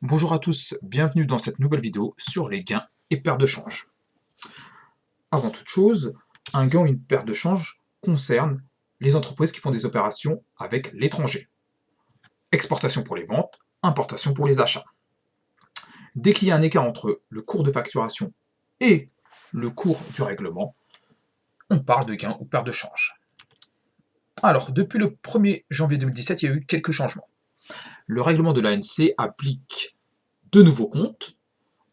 Bonjour à tous, bienvenue dans cette nouvelle vidéo sur les gains et pertes de change. Avant toute chose, un gain ou une perte de change concerne les entreprises qui font des opérations avec l'étranger. Exportation pour les ventes, importation pour les achats. Dès qu'il y a un écart entre le cours de facturation et le cours du règlement, on parle de gain ou perte de change. Alors, depuis le 1er janvier 2017, il y a eu quelques changements. Le règlement de l'ANC applique de nouveaux comptes.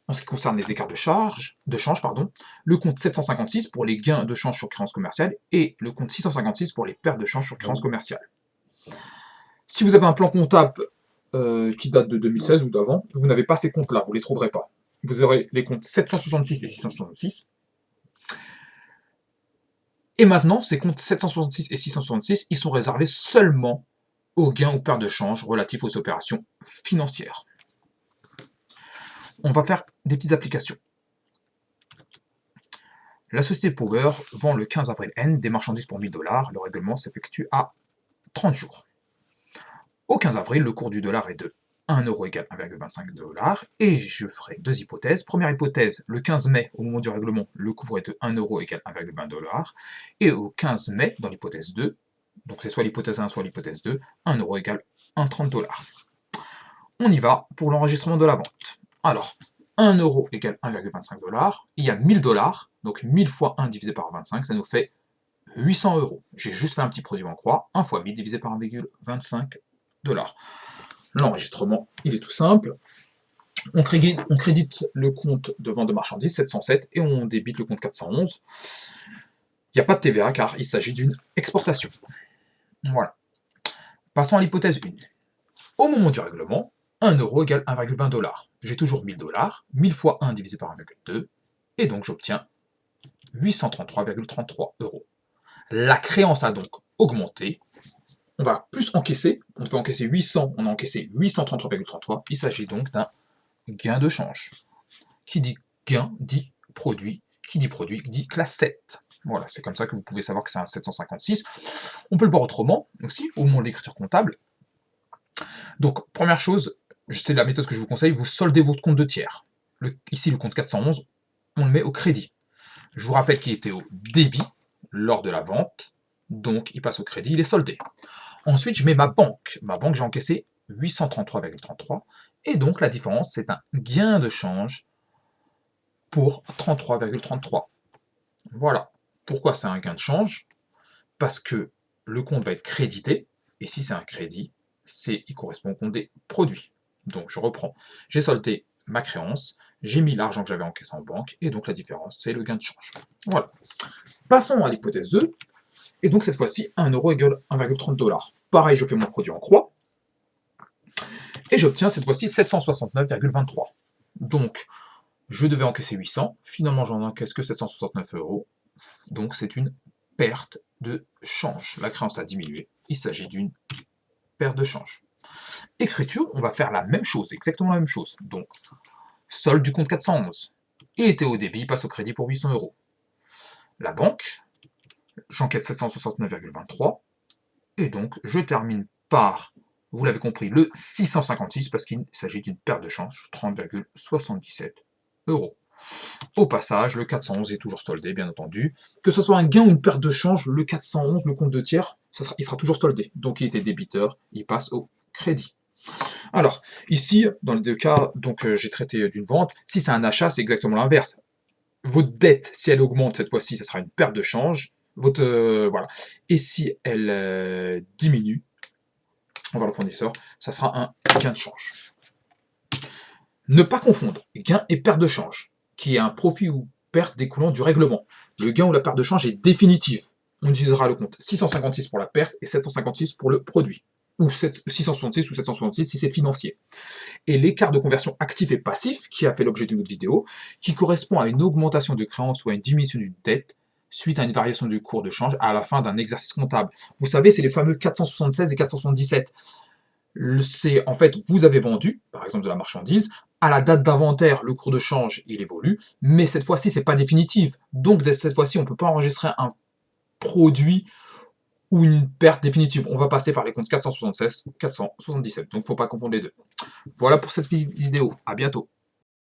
En ce qui concerne les écarts de change, le compte 756 pour les gains de change sur créances commerciales et le compte 656 pour les pertes de change sur créances commerciales. Si vous avez un plan comptable qui date de 2016 ou d'avant, vous n'avez pas ces comptes-là, vous ne les trouverez pas. Vous aurez les comptes 766 et 666. Et maintenant, ces comptes 766 et 666, ils sont réservés seulement aux gains ou pertes de change relatifs aux opérations financières. On va faire des petites applications. La société Power vend le 15 avril N des marchandises pour 1000 $. Le règlement s'effectue à 30 jours. Au 15 avril, le cours du dollar est de 1 euro égale 1,25 $. Et je ferai deux hypothèses. Première hypothèse, le 15 mai, au moment du règlement, le cours est de 1 euro égale 1,20 $. Et au 15 mai, dans l'hypothèse 2, donc c'est soit l'hypothèse 1, soit l'hypothèse 2, 1 euro égale 1,30 $. On y va pour l'enregistrement de la vente. Alors, 1 euro égale 1,25 $, il y a 1000 $, donc 1000 fois 1 divisé par 25, ça nous fait 800 euros. J'ai juste fait un petit produit en croix, 1 fois 1000 divisé par 1,25 $. L'enregistrement, il est tout simple. On crédite le compte de vente de marchandises, 707, et on débite le compte 411. Il n'y a pas de TVA car il s'agit d'une exportation. Voilà. Passons à l'hypothèse 1. Au moment du règlement, 1 euro égale 1,20 $. J'ai toujours 1000 $, 1000 fois 1 divisé par 1,2, et donc j'obtiens 833,33 euros. La créance a donc augmenté. On va plus encaisser. On devait encaisser 800, on a encaissé 833,33. Il s'agit donc d'un gain de change. Qui dit gain dit produit. Qui dit produit dit classe 7. Voilà, c'est comme ça que vous pouvez savoir que c'est un 756. On peut le voir autrement aussi, au moment de l'écriture comptable. Donc, première chose, c'est la méthode que je vous conseille, vous soldez votre compte de tiers. Ici, le compte 411, on le met au crédit. Je vous rappelle qu'il était au débit lors de la vente, donc il passe au crédit, il est soldé. Ensuite, je mets ma banque. Ma banque, j'ai encaissé 833,33, et donc la différence, c'est un gain de change pour 33,33. Voilà. Pourquoi c'est un gain de change? Parce que le compte va être crédité, et si c'est un crédit, il correspond au compte des produits. Donc je reprends. J'ai soldé ma créance, j'ai mis l'argent que j'avais encaissé en banque, et donc la différence, c'est le gain de change. Voilà. Passons à l'hypothèse 2, et donc cette fois-ci, 1 euro égale 1,30 $. Pareil, je fais mon produit en croix, et j'obtiens cette fois-ci 769,23. Donc, je devais encaisser 800, finalement j'en encaisse que 769 euros, donc c'est une perte de change. La créance a diminué, il s'agit d'une perte de change. Écriture, on va faire la même chose, exactement la même chose. Donc, solde du compte 411. Il était au débit, il passe au crédit pour 800 euros. La banque, j'encaisse 769,23. Et donc, je termine par, vous l'avez compris, le 656, parce qu'il s'agit d'une perte de change, 30,77 euros. Au passage, le 411 est toujours soldé, bien entendu. Que ce soit un gain ou une perte de change, le 411, le compte de tiers, il sera toujours soldé. Donc, il était débiteur, il passe au crédit. Alors, ici, dans les deux cas, donc j'ai traité d'une vente. Si c'est un achat, c'est exactement l'inverse. Votre dette, si elle augmente cette fois-ci, ce sera une perte de change. Voilà. Et si elle diminue, envers le fournisseur, ça sera un gain de change. Ne pas confondre gain et perte de change, qui est un profit ou perte découlant du règlement. Le gain ou la perte de change est définitive. On utilisera le compte 656 pour la perte et 756 pour le produit. Ou 666 ou 766 si c'est financier. Et l'écart de conversion actif et passif, qui a fait l'objet d'une autre vidéo, qui correspond à une augmentation de créance ou à une diminution d'une dette, suite à une variation du cours de change à la fin d'un exercice comptable. Vous savez, c'est les fameux 476 et 477. C'est en fait, vous avez vendu, par exemple de la marchandise, à la date d'inventaire, le cours de change, il évolue, mais cette fois-ci, c'est pas définitif. Donc, cette fois-ci, on ne peut pas enregistrer un produit ou une perte définitive. On va passer par les comptes 476, 477. Donc, il ne faut pas confondre les deux. Voilà pour cette vidéo. À bientôt.